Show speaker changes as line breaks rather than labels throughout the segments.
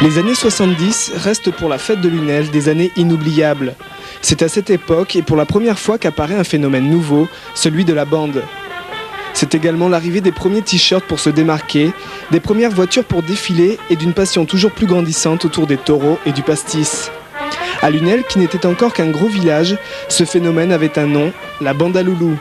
Les années 70 restent pour la fête de Lunel des années inoubliables. C'est à cette époque et pour la première fois qu'apparaît un phénomène nouveau, celui de la bande. C'est également l'arrivée des premiers t-shirts pour se démarquer, des premières voitures pour défiler et d'une passion toujours plus grandissante autour des taureaux et du pastis. À Lunel, qui n'était encore qu'un gros village, ce phénomène avait un nom, la bande à Loulou.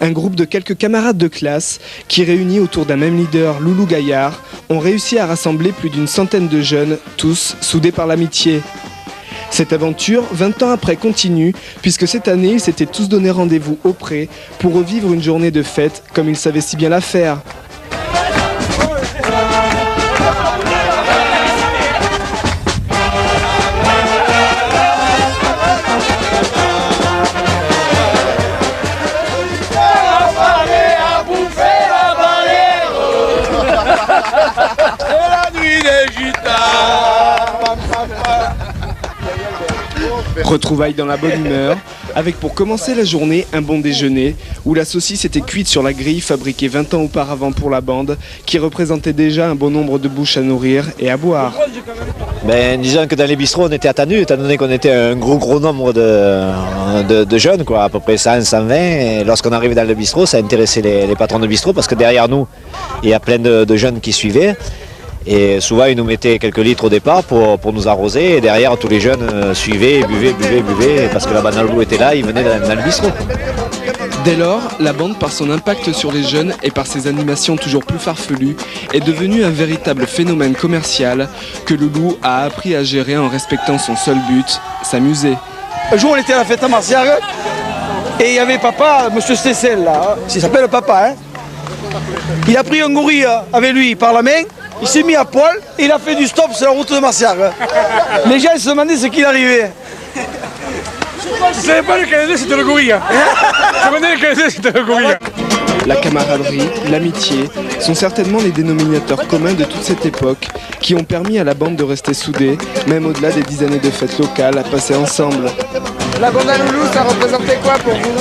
Un groupe de quelques camarades de classe qui, réunis autour d'un même leader, Loulou Gaillard, ont réussi à rassembler plus d'une centaine de jeunes, tous soudés par l'amitié. Cette aventure, 20 ans après, continue, puisque cette année, ils s'étaient tous donné rendez-vous au Pré pour revivre une journée de fête comme ils savaient si bien la faire. Retrouvailles dans la bonne humeur, avec pour commencer la journée un bon déjeuner, où la saucisse était cuite sur la grille fabriquée 20 ans auparavant pour la bande, qui représentait déjà un bon nombre de bouches à nourrir et à boire.
Disons que dans les bistrots on était attendus, étant donné qu'on était un gros nombre de jeunes, quoi, à peu près 100, 120. Et lorsqu'on arrivait dans le bistrot, ça intéressait les patrons de bistrot, parce que derrière nous, il y a plein de jeunes qui suivaient. Et souvent, ils nous mettaient quelques litres au départ pour nous arroser. Et derrière, tous les jeunes suivaient, buvaient. Parce que la bande à Loulou était là, ils venaient dans le bistrot.
Dès lors, la bande, par son impact sur les jeunes et par ses animations toujours plus farfelues, est devenue un véritable phénomène commercial que Loulou a appris à gérer en respectant son seul but, s'amuser.
Un jour, on était à la fête à Marciac et il y avait papa, monsieur Stessel, là, il s'appelle papa. Hein. Il a pris un gorille avec lui par la main. Il s'est mis à poil et il a fait du stop sur la route de Marciac. Les gens se demandaient ce qu'il arrivait.
Je ne savais pas lequel de c'était le gorille. Je connais lequel de c'était le gorille.
La camaraderie, l'amitié sont certainement les dénominateurs communs de toute cette époque qui ont permis à la bande de rester soudée, même au-delà des 10 années de fêtes locales à passer ensemble.
La bande à Loulou, ça représentait quoi pour vous?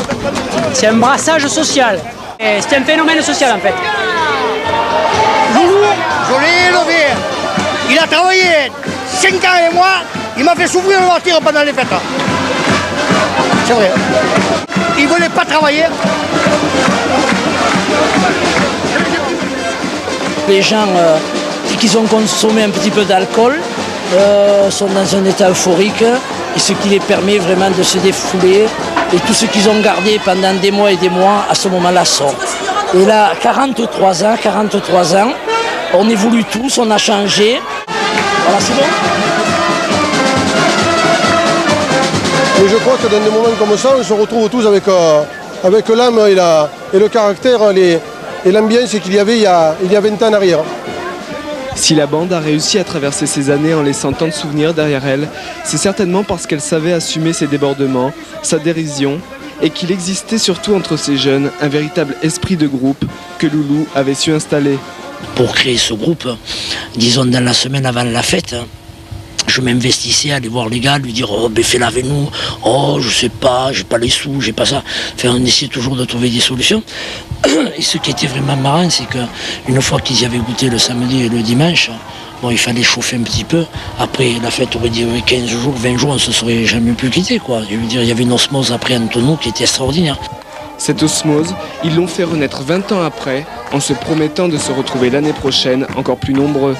C'est un brassage social. C'est un phénomène social en fait.
Loulou, je l'ai élevé. Il a travaillé 5 ans et moi, il m'a fait souffrir le martyr pendant les fêtes. C'est vrai. Il ne voulait pas travailler.
Les gens qui ont consommé un petit peu d'alcool sont dans un état euphorique et ce qui les permet vraiment de se défouler. Et tout ce qu'ils ont gardé pendant des mois et des mois, à ce moment-là, sort. Et là, 43 ans, on évolue tous, on a changé. Voilà, c'est bon.
Et je crois que dans des moments comme ça, on se retrouve tous avec l'âme et le caractère et l'ambiance qu'il y avait il y a 20 ans en arrière.
Si la bande a réussi à traverser ces années en laissant tant de souvenirs derrière elle, c'est certainement parce qu'elle savait assumer ses débordements, sa dérision, et qu'il existait surtout entre ces jeunes un véritable esprit de groupe que Loulou avait su installer.
Pour créer ce groupe, disons dans la semaine avant la fête, je m'investissais à aller voir les gars, lui dire « Oh, ben fais-la avec nous, oh, je sais pas, j'ai pas les sous, j'ai pas ça. » Enfin, on essayait toujours de trouver des solutions. Et ce qui était vraiment marrant, c'est qu'une fois qu'ils y avaient goûté le samedi et le dimanche, bon, il fallait chauffer un petit peu. Après, la fête aurait duré 15 jours, 20 jours, on ne se serait jamais plus quitté, quoi. Je veux dire, il y avait une osmose après entre nous qui était extraordinaire.
Cette osmose, ils l'ont fait renaître 20 ans après, en se promettant de se retrouver l'année prochaine encore plus nombreux.